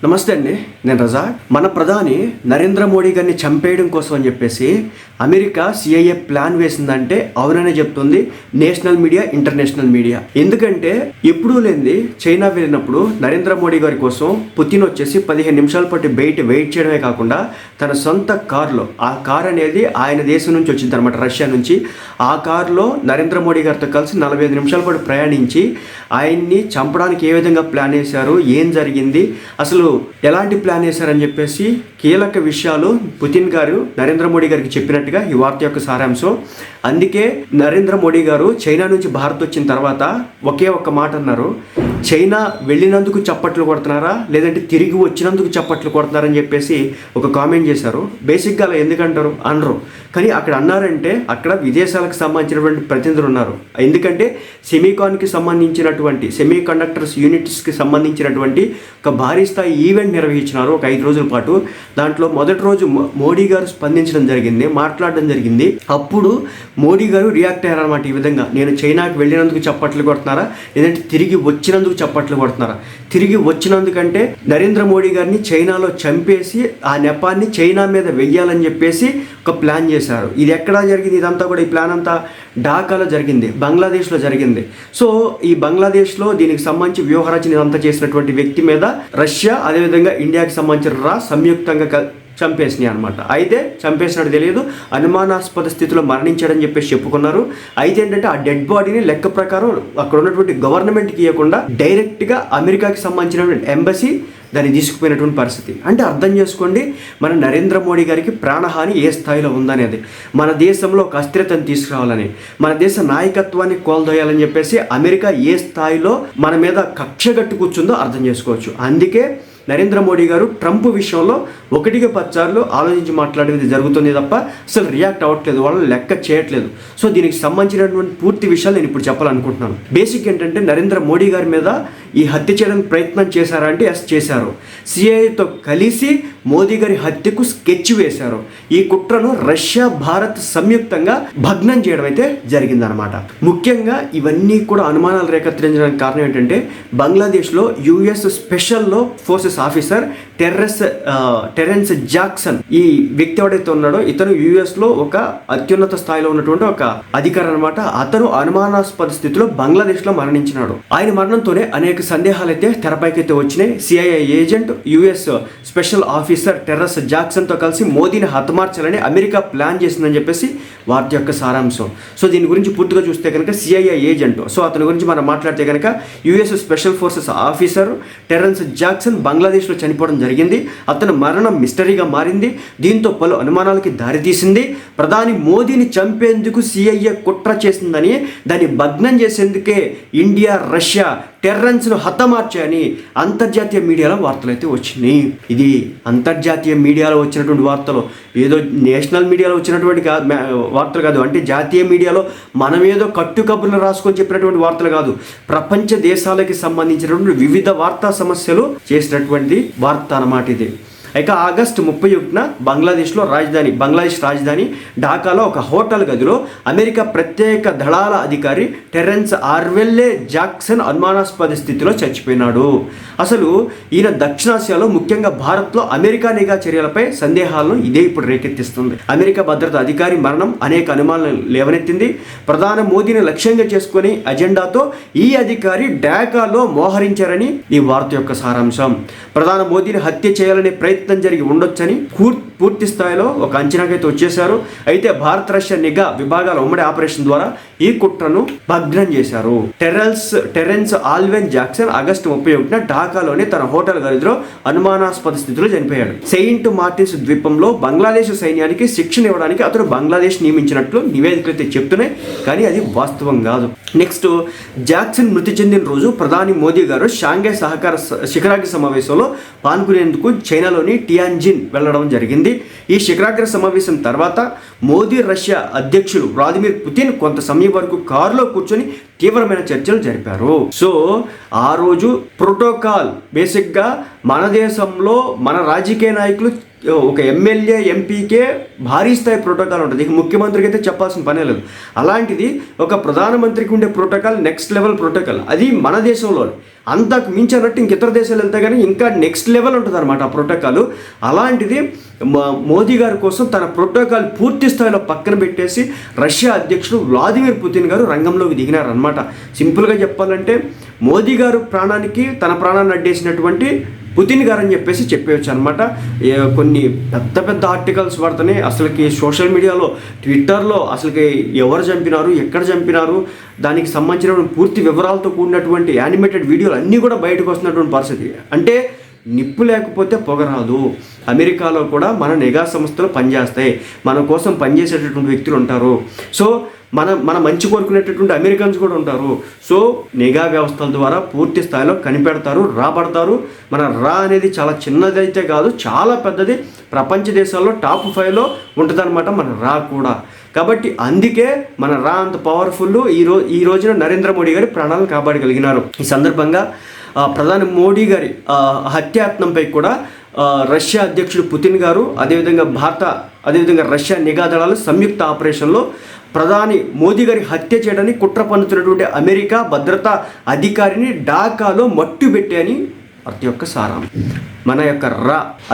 నమస్తే అండి, నేను రజాక్. మన ప్రధాని నరేంద్ర మోడీ గారిని చంపేయడం కోసం అని చెప్పేసి అమెరికా సిఐఏ ప్లాన్ వేసిందంటే అవుననే చెప్తుంది నేషనల్ మీడియా, ఇంటర్నేషనల్ మీడియా. ఎందుకంటే ఎప్పుడూ లేనిది చైనా వెళ్ళినప్పుడు నరేంద్ర మోడీ గారి కోసం పుతిన్ వచ్చేసి 15 నిమిషాల పాటు వెయిట్ చేయడమే కాకుండా తన సొంత కారులో, ఆ కార్ అనేది ఆయన దేశం నుంచి వచ్చింది అనమాట, రష్యా నుంచి. ఆ కారులో నరేంద్ర మోడీ గారితో కలిసి 45 నిమిషాల పాటు ప్రయాణించి ఆయన్ని చంపడానికి ఏ విధంగా ప్లాన్ వేశారు, ఏం జరిగింది, అసలు ఎలాంటి ప్లాన్ వేశారని చెప్పేసి కీలక విషయాలు పుతిన్ గారు నరేంద్ర మోడీ గారికి చెప్పినట్టుగా ఈ వార్త యొక్క సారాంశం. అందుకే నరేంద్ర మోడీ గారు చైనా నుంచి భారత్ వచ్చిన తర్వాత ఒకే ఒక్క మాట అన్నారు, చైనా వెళ్ళినందుకు చప్పట్లు కొడుతున్నారా లేదంటే తిరిగి వచ్చినందుకు చప్పట్లు కొడుతున్నారని చెప్పేసి ఒక కామెంట్ చేశారు. బేసిక్గా అలా ఎందుకంటారు అనరు, కానీ అక్కడ అన్నారంటే అక్కడ విదేశాలకు సంబంధించినటువంటి ప్రతినిధులు ఉన్నారు. ఎందుకంటే సెమీకాన్కి సంబంధించినటువంటి సెమీ కండక్టర్స్ యూనిట్స్కి సంబంధించినటువంటి ఒక భారీ స్థాయి ఈవెంట్ నిర్వహించినారు ఒక 5 రోజుల పాటు. దాంట్లో మొదటి రోజు మోడీ గారు స్పందించడం జరిగింది, మాట్లాడడం జరిగింది. అప్పుడు మోడీ గారు రియాక్ట్ అయ్యారన్నమాట. ఈ విధంగా, నేను చైనాకి వెళ్ళినందుకు చప్పట్లు కొడుతున్నారా లేదంటే తిరిగి వచ్చినందుకు చప్పట్లు కొడుతున్నారా? తిరిగి వచ్చినందుకంటే నరేంద్ర మోడీ గారిని చైనాలో చంపేసి ఆ నెపాన్ని చైనా మీద వెయ్యాలని చెప్పేసి ఒక ప్లాన్ చేశారు. ఇది ఎక్కడ జరిగింది? ఇదంతా కూడా ఈ ప్లాన్ అంతా ఢాకాలో జరిగింది, బంగ్లాదేశ్లో జరిగింది. సో ఈ బంగ్లాదేశ్లో దీనికి సంబంధించి వ్యూహరచన ఇదంతా చేసినటువంటి వ్యక్తి మీద రష్యా, అదేవిధంగా ఇండియాకి సంబంధించిన సంయుక్తంగా చంపేసినాయి అనమాట. అయితే చంపేసినట్టు తెలియదు, అనుమానాస్పద స్థితిలో మరణించాడని చెప్పేసి చెప్పుకున్నారు. అయితే ఏంటంటే ఆ డెడ్ బాడీని లెక్క ప్రకారం అక్కడ ఉన్నటువంటి గవర్నమెంట్కి ఇవ్వకుండా డైరెక్ట్గా అమెరికాకి సంబంధించినటువంటి ఎంబసీ దాన్ని తీసుకుపోయినటువంటి పరిస్థితి. అంటే అర్థం చేసుకోండి, మన నరేంద్ర మోడీ గారికి ప్రాణహాని ఏ స్థాయిలో ఉందనేది. మన దేశంలో ఒక అస్థిరతను తీసుకురావాలని, మన దేశ నాయకత్వాన్ని కోల్దోయాలని చెప్పేసి అమెరికా ఏ స్థాయిలో మన మీద కక్ష కట్టు కూర్చుందో అర్థం చేసుకోవచ్చు. అందుకే నరేంద్ర మోడీ గారు ట్రంప్ విషయంలో 1-10 సార్లు ఆలోచించి మాట్లాడేది జరుగుతుంది తప్ప అసలు రియాక్ట్ అవ్వట్లేదు, వాళ్ళని లెక్క చేయట్లేదు. సో దీనికి సంబంధించినటువంటి పూర్తి విషయాలు నేను ఇప్పుడు చెప్పాలనుకుంటున్నాను. బేసిక్ ఏంటంటే నరేంద్ర మోడీ గారి మీద ఈ హత్య చేయడానికి ప్రయత్నం చేశారా అంటే ఎస్ చేశారు. సిఐఏతో కలిసి మోదీ గారి హత్యకు స్కెచ్ వేశారు. ఈ కుట్రను రష్యా, భారత్ సంయుక్తంగా భగ్నం చేయడం అయితే జరిగిందనమాట. ముఖ్యంగా ఇవన్నీ కూడా అనుమానాలు రేకెత్తించడానికి కారణం ఏంటంటే బంగ్లాదేశ్లో US special forces officer Terence Jackson, ఈ వ్యక్తి ఎవడైతే ఉన్నాడో ఇతను యుఎస్లో ఒక అత్యున్నత స్థాయిలో ఉన్నటువంటి ఒక అధికారి అనమాట. అతను అనుమానాస్పద స్థితిలో బంగ్లాదేశ్లో మరణించినాడు. ఆయన మరణంతోనే అనేక సందేహాలు అయితే తెరపైకైతే వచ్చినాయి. CIA agent US special officer Terrence జాక్సన్తో కలిసి మోదీని హతమార్చాలని అమెరికా ప్లాన్ చేసిందని చెప్పేసి వార్త యొక్క సారాంశం. సో దీని గురించి పూర్తిగా చూస్తే కనుక సిఐఏ ఏజెంట్, సో అతని గురించి మనం మాట్లాడితే కనుక US special forces officer Terence Jackson బంగ్లాదేశ్లో చనిపోవడం జరిగింది. అతని మరణం మిస్టరీగా మారింది. దీంతో పలు అనుమానాలకి దారితీసింది. ప్రధాని మోదీని చంపేందుకు సిఐఏ కుట్ర చేసిందని, దాన్ని భగ్నం చేసేందుకే ఇండియా, రష్యా టెర్రన్స్ను హతమార్చాయని అంతర్జాతీయ మీడియాలో వార్తలు అయితే వచ్చినాయి. ఇది అంతర్జాతీయ మీడియాలో వచ్చినటువంటి వార్తలు, ఏదో నేషనల్ మీడియాలో వచ్చినటువంటి వార్తలు కాదు. అంటే జాతీయ మీడియాలో మనం ఏదో కట్టుకబుర్లు రాసుకొని చెప్పినటువంటి వార్తలు కాదు. ప్రపంచ దేశాలకి సంబంధించినటువంటి వివిధ వార్తా సమస్యలు చేసినటువంటి వార్త అన్నమాట ఇది. ఇక ఆగస్టు 31న బంగ్లాదేశ్ రాజధాని ఢాకాలో ఒక హోటల్ గదిలో అమెరికా ప్రత్యేక దళాల అధికారి టెరెన్స్ ఆర్వెల్లే జాక్సన్ అనుమానాస్పద స్థితిలో చచ్చిపోయినాడు. అసలు ఈయన దక్షిణాసియాలో, ముఖ్యంగా భారత్లో అమెరికా నిఘా చర్యలపై సందేహాలను ఇదే ఇప్పుడు రేకెత్తిస్తుంది. అమెరికా భద్రతా అధికారి మరణం అనేక అనుమానాలను లేవనెత్తింది. ప్రధాని మోదీని లక్ష్యంగా చేసుకుని అజెండాతో ఈ అధికారి ఢాకాలో మోహరించారని ఈ వార్త యొక్క సారాంశం. ప్రధాని మోదీని హత్య చేయాలనే ప్రయత్నం జరిగి ఉండొచ్చని పూర్తి స్థాయిలో ఒక అంచనాకైతే వచ్చేశారు. అయితే భారత్, రష్యా నిఘా విభాగాల ఉమ్మడి ఆపరేషన్ ద్వారా ఈ కుట్రను భగ్నం చేశారు. టెరెన్స్ ఆల్వెన్ జాక్సన్ ఆగస్టు 31న ఢాకాలోని తన హోటల్ గదిలో అనుమానాస్పద స్థితిలో చనిపోయాడు. సెయింట్ మార్టిన్స్ ద్వీపంలో బంగ్లాదేశ్ సైన్యానికి శిక్షణ ఇవ్వడానికి అతను బంగ్లాదేశ్ నియమించినట్లు నివేదికలు అయితే చెప్తున్నాయి, కానీ అది వాస్తవం కాదు. నెక్స్ట్, జాక్సన్ మృతి చెందిన రోజు ప్రధాని మోదీ గారు షాంఘై సహకార శిఖరాగ్ర సమావేశంలో పాల్గొనేందుకు చైనాలోని టియాన్జిన్ వెళ్లడం జరిగింది. ఈ శిఖరాగ్ర సమావేశం తర్వాత మోదీ, రష్యా అధ్యక్షులు వ్లాదిమిర్ పుతిన్ కొంత సమయం వరకు కారులో కూర్చొని తీవ్రమైన చర్చలు జరిపారు. సో ఆ రోజు ప్రోటోకాల్ బేసిక్గా మన దేశంలో మన రాజకీయ నాయకులు ఒక ఎమ్మెల్యే ఎంపీకే భారీ స్థాయి ప్రోటోకాల్ ఉంటుంది. ఇక ముఖ్యమంత్రికి అయితే చెప్పాల్సిన పనే లేదు. అలాంటిది ఒక ప్రధానమంత్రికి ఉండే ప్రోటోకాల్ నెక్స్ట్ లెవెల్ ప్రోటోకాల్. అది మన దేశంలో అంతకు మించినట్టు ఇంక ఇతర దేశాలు వెళ్తే కానీ ఇంకా నెక్స్ట్ లెవెల్ ఉంటుంది అనమాట ఆ ప్రోటోకాల్. అలాంటిది మోదీ గారి కోసం తన ప్రోటోకాల్ పూర్తి స్థాయిలో పక్కన పెట్టేసి రష్యా అధ్యక్షుడు వ్లాదిమిర్ పుతిన్ గారు రంగంలోకి దిగినారనమాట. సింపుల్గా చెప్పాలంటే మోదీ గారు ప్రాణానికి తన ప్రాణాన్ని అడ్డేసినటువంటి పుతిన్ గారు అని చెప్పేసి చెప్పవచ్చు అనమాట. కొన్ని పెద్ద పెద్ద ఆర్టికల్స్ పడుతున్నాయి. అసలుకి సోషల్ మీడియాలో ట్విట్టర్లో అసలుకి ఎవరు చంపినారు, ఎక్కడ చంపినారు, దానికి సంబంధించిన పూర్తి వివరాలతో కూడినటువంటి యానిమేటెడ్ వీడియోలు అన్నీ కూడా బయటకు వస్తున్నటువంటి పరిస్థితి. అంటే నిప్పు లేకపోతే పొగ రాదు. అమెరికాలో కూడా మన నిఘా సంస్థలు పనిచేస్తాయి, మన కోసం పనిచేసేటటువంటి వ్యక్తులు ఉంటారు. సో మన మంచి కోరుకునేటటువంటి అమెరికన్స్ కూడా ఉంటారు. సో నిఘా వ్యవస్థల ద్వారా పూర్తి స్థాయిలో కనిపెడతారు, రాబడతారు. మన రా అనేది చాలా చిన్నదైతే కాదు, చాలా పెద్దది. ప్రపంచ దేశాల్లో టాప్ 5లో ఉంటుందన్నమాట మన రా కూడా. కాబట్టి అందుకే మన రా అంత పవర్ఫుల్. ఈ రోజున నరేంద్ర మోడీ గారి ప్రాణాలను కాపాడగలిగినారు. ఈ సందర్భంగా ప్రధాని మోడీ గారి హత్యాయత్నంపై కూడా రష్యా అధ్యక్షుడు పుతిన్ గారు, అదేవిధంగా రష్యా నిఘా దళాలు సంయుక్త ఆపరేషన్లో ప్రధాని మోదీ గారి హత్య చేయడానికి కుట్ర పన్నుతున్నటువంటి అమెరికా భద్రతా అధికారిని ఢాకాలో మట్టుబెట్టాయని ప్రతి ఒక్క సారాంశం. మన యొక్క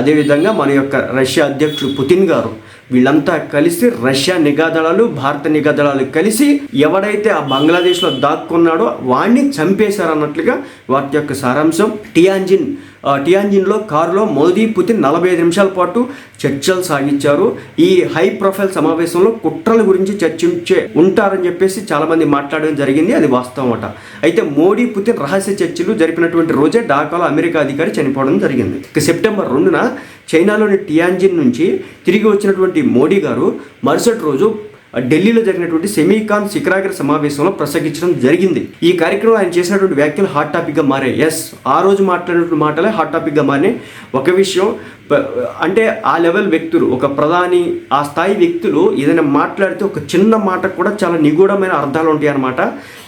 అదేవిధంగా మన యొక్క రష్యా అధ్యక్షుడు పుతిన్ గారు వీళ్ళంతా కలిసి రష్యా నిఘా దళాలు, భారత నిఘా దళాలు కలిసి ఎవడైతే ఆ బంగ్లాదేశ్లో దాక్కున్నాడో వాడిని చంపేశారన్నట్లుగా వాటి యొక్క సారాంశం. టియాన్జిన్లో కారులో మోదీ పుతిన్ 45 నిమిషాల పాటు చర్చలు సాగించారు. ఈ హై ప్రొఫైల్ సమావేశంలో కుట్రల గురించి చర్చించే ఉంటారని చెప్పేసి చాలామంది మాట్లాడడం జరిగింది. అది వాస్తవం అట. అయితే మోడీ పుతిన్ రహస్య చర్చలు జరిపినటువంటి రోజే ఢాకాలో అమెరికా అధికారి చనిపోవడం జరిగింది. ఇక సెప్టెంబర్ 2న చైనాలోని టియాన్జిన్ నుంచి తిరిగి వచ్చినటువంటి మోడీ గారు మరుసటి రోజు ఢిల్లీలో జరిగినటువంటి సెమీకాన్ శిఖరాగ్ర సమావేశంలో ప్రసంగించడం జరిగింది. ఈ కార్యక్రమంలో ఆయన చేసినటువంటి వ్యాఖ్యలు హాట్ టాపిక్గా మారాయి. ఆ రోజు మాట్లాడినటువంటి మాటలే హాట్ టాపిక్గా మారినాయి. ఒక విషయం అంటే ఆ లెవెల్ వ్యక్తులు, ఒక ప్రధాని ఆ స్థాయి వ్యక్తులు ఏదైనా మాట్లాడితే ఒక చిన్న మాటకు కూడా చాలా నిగూఢమైన అర్థాలు ఉంటాయి అన్నమాట.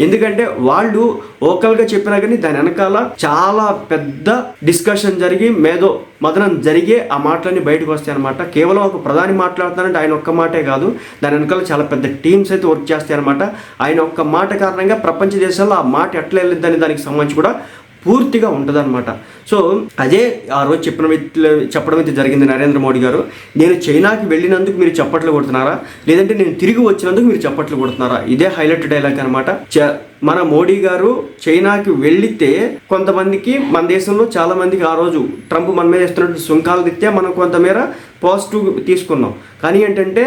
ఎందుకంటే వాళ్ళు ఓకల్గా చెప్పినా కానీ దాని వెనకాల చాలా పెద్ద డిస్కషన్ జరిగి మేధో మదనం జరిగే ఆ మాటలన్నీ బయటకు వస్తాయి అనమాట. కేవలం ఒక ప్రధాని మాట్లాడుతానంటే ఆయన ఒక్క మాటే కాదు, దాని వెనకాల చాలా పెద్ద టీమ్స్ అయితే వర్క్ చేస్తాయి అనమాట. ఆయన ఒక్క మాట కారణంగా ప్రపంచ దేశాల్లో ఆ మాట ఎట్లా వెళ్ళిద్దని దానికి సంబంధించి కూడా పూర్తిగా ఉంటుందన్నమాట. సో అదే ఆ రోజు చెప్పడం అయితే జరిగింది నరేంద్ర మోడీ గారు. నేను చైనాకి వెళ్ళినందుకు మీరు చప్పట్లు కొడుతున్నారా, లేదంటే నేను తిరిగి వచ్చినందుకు మీరు చప్పట్లు కొడుతున్నారా? ఇదే హైలైట్ డైలాగ్ అనమాట. మన మోడీ గారు చైనాకి వెళితే కొంతమందికి మన దేశంలో చాలామందికి ఆ రోజు ట్రంప్ మన మీద ఇస్తున్నటువంటి సుంకాలు రీత్యా మనం కొంతమేర పాజిటివ్ తీసుకున్నాం. కానీ ఏంటంటే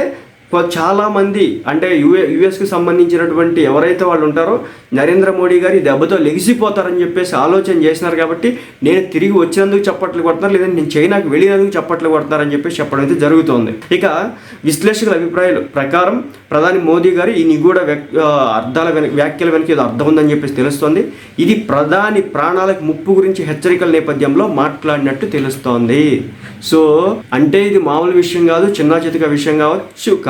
చాలామంది అంటే యుఎస్కి సంబంధించినటువంటి ఎవరైతే వాళ్ళు ఉంటారో నరేంద్ర మోడీ గారు ఈ దెబ్బతో లెగిసిపోతారని చెప్పేసి ఆలోచన చేసినారు. కాబట్టి నేను తిరిగి వచ్చినందుకు చప్పట్లు కొడుతున్నారు, లేదంటే నేను చైనాకి వెళ్ళినందుకు చప్పట్లు కొడుతున్నారని చెప్పేసి చెప్పడం అయితే జరుగుతోంది. ఇక విశ్లేషకుల అభిప్రాయాల ప్రకారం ప్రధాని మోదీ గారు ఈ నిగూఢ వ్యాఖ్యల వెనక ఏదో అర్థం ఉందని చెప్పేసి తెలుస్తోంది. ఇది ప్రధాని ప్రాణాలకు ముప్పు గురించి హెచ్చరికల నేపథ్యంలో మాట్లాడినట్టు తెలుస్తోంది. సో అంటే ఇది మామూలు విషయం కాదు, చిన్న చితక విషయం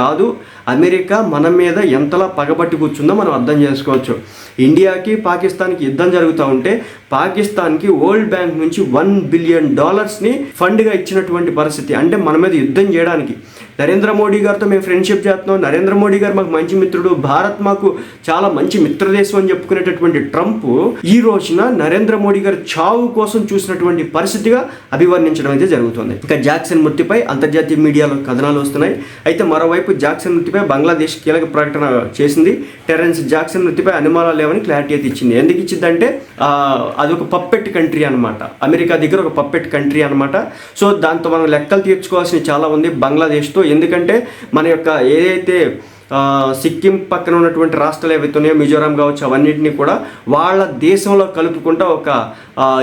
కాదు. అమెరికా మన మీద ఎంతలా పగబట్టి కూర్చుందో మనం అర్థం చేసుకోవచ్చు. ఇండియాకి పాకిస్తాన్కి యుద్ధం జరుగుతూ ఉంటే పాకిస్తాన్కి వరల్డ్ బ్యాంక్ నుంచి $1 బిలియన్ ఫండ్గా ఇచ్చినటువంటి పరిస్థితి. అంటే మన మీద యుద్ధం చేయడానికి నరేంద్ర మోడీ గారితో మేము ఫ్రెండ్షిప్ చేస్తున్నాం, నరేంద్ర మోడీ గారు మాకు మంచి మిత్రుడు, భారత్ మాకు చాలా మంచి మిత్రదేశం అని చెప్పుకునేటటువంటి ట్రంప్ ఈ రోజున నరేంద్ర మోడీ గారి చావు కోసం చూసినటువంటి పరిస్థితిగా అభివర్ణించడం అయితే జరుగుతుంది. ఇక జాక్సన్ మృతిపై అంతర్జాతీయ మీడియాలో కథనాలు వస్తున్నాయి. అయితే మరోవైపు జాక్సన్ మృతిపై బంగ్లాదేశ్ కీలక ప్రకటన చేసింది. టెరెన్స్ జాక్సన్ మృతిపై అనుమానాలు లేవని క్లారిటీ అయితే ఇచ్చింది. ఎందుకు ఇచ్చిందంటే అదొక పప్పెట్ కంట్రీ అనమాట, అమెరికా దగ్గర ఒక పప్పెట్ కంట్రీ అనమాట. సో దాంతో మనం లెక్కలు తీర్చుకోవాల్సిన చాలా ఉంది బంగ్లాదేశ్తో. ఎందుకంటే మన యొక్క ఏదైతే సిక్కిం పక్కన ఉన్నటువంటి రాష్ట్రాలు ఏవైతే ఉన్నాయో, మిజోరాం కావచ్చు, అవన్నింటినీ కూడా వాళ్ళ దేశంలో కలుపుకుంటూ ఒక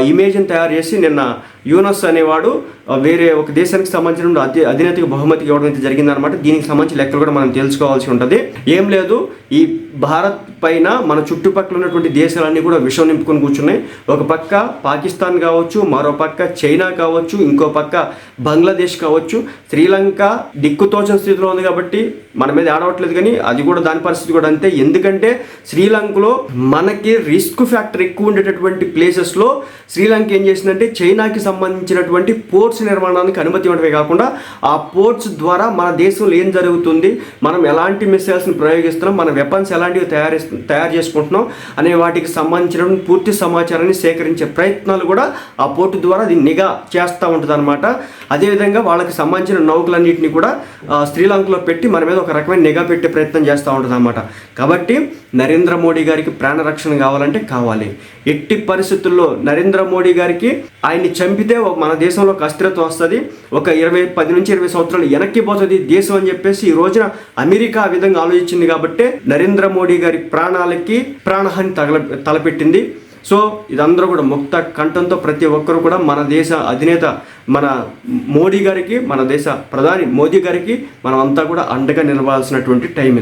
ఇమేజ్ని తయారు చేసి నిన్న యూనస్ అనేవాడు వేరే ఒక దేశానికి సంబంధించిన అధినేతకి బహుమతికి ఇవ్వడం అయితే జరిగిందనమాట. దీనికి సంబంధించి లెక్కలు కూడా మనం తెలుసుకోవాల్సి ఉంటుంది. ఏం లేదు, ఈ భారత్ పైన మన చుట్టుపక్కల ఉన్నటువంటి దేశాలన్నీ కూడా విషం నింపుకొని కూర్చున్నాయి. ఒక పక్క పాకిస్తాన్ కావచ్చు, మరో పక్క చైనా కావచ్చు, ఇంకో పక్క బంగ్లాదేశ్ కావచ్చు. శ్రీలంక దిక్కుతోచని స్థితిలో ఉంది కాబట్టి మన మీద ఆడవట్లేదు, కానీ అది కూడా దాని పరిస్థితి కూడా అంతే. ఎందుకంటే శ్రీలంకలో మనకి రిస్క్ ఫ్యాక్టర్ ఎక్కువ ఉండేటటువంటి ప్లేసెస్లో శ్రీలంక ఏం చేసిందంటే చైనాకి సంబంధించినటువంటి పోర్ట్స్ నిర్మాణానికి అనుమతి ఇవ్వడమే కాకుండా ఆ పోర్ట్స్ ద్వారా మన దేశంలో ఏం జరుగుతుంది, మనం ఎలాంటి మిసైల్స్ని ప్రయోగిస్తున్నాం, మన వెపన్స్ ఎలాంటివి తయారు చేసుకుంటున్నాం అనే వాటికి సంబంధించిన పూర్తి సమాచారాన్ని సేకరించే ప్రయత్నాలు కూడా ఆ పోర్టు ద్వారా అది నిఘా చేస్తూ ఉంటుంది అనమాట. అదేవిధంగా వాళ్ళకి సంబంధించిన నౌకలన్నింటినీ కూడా శ్రీలంకలో పెట్టి మన మీద ఒక రకమైన నిఘా పెట్టే ప్రయత్నం చేస్తూ ఉంటుంది అనమాట. కాబట్టి నరేంద్ర మోడీ గారికి ప్రాణరక్షణ కావాలంటే కావాలి. ఎట్టి పరిస్థితుల్లో నరేంద్ర మోడీ గారికి ఆయన్ని చంపితే మన దేశంలో ఒక అస్థిరత్వం వస్తుంది, ఒక 10 నుంచి 20 సంవత్సరాలు వెనక్కి పోతుంది దేశం అని చెప్పేసి ఈ రోజున అమెరికా ఆ విధంగా ఆలోచించింది. కాబట్టి నరేంద్ర మోడీ గారి ప్రాణాలకి ప్రాణహాని తలపెట్టింది. సో ఇదందరూ కూడా ముక్త కంఠంతో ప్రతి ఒక్కరు కూడా మన దేశ అధినేత మన మోడీ గారికి, మన దేశ ప్రధాని మోదీ గారికి మనం అంతా కూడా అండగా నిలవాల్సినటువంటి టైం ఇది.